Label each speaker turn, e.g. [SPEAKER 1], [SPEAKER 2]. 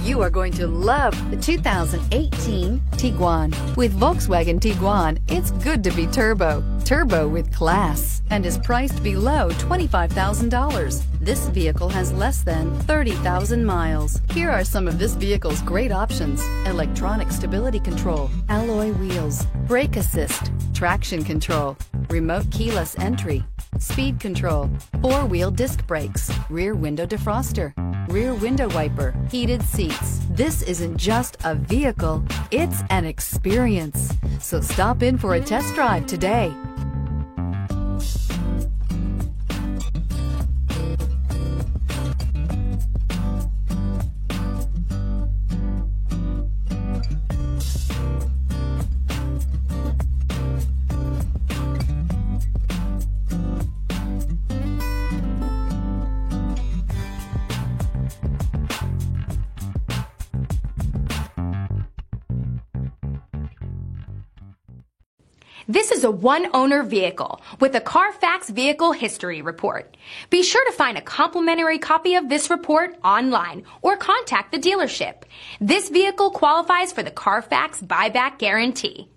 [SPEAKER 1] You are going to love the 2018 Tiguan. With Volkswagen Tiguan, it's good to be turbo. Turbo with class, and is priced below $25,000. This vehicle has less than 30,000 miles. Here are some of this vehicle's great options: electronic stability control, alloy wheels, brake assist, traction control, remote keyless entry, speed control, four-wheel disc brakes, rear window defroster, rear window wiper, heated seats. This isn't just a vehicle, it's an experience. So stop in for a test drive today.
[SPEAKER 2] This is a one-owner vehicle with a Carfax Vehicle History Report. Be sure to find a complimentary copy of this report online or contact the dealership. This vehicle qualifies for the Carfax Buyback Guarantee.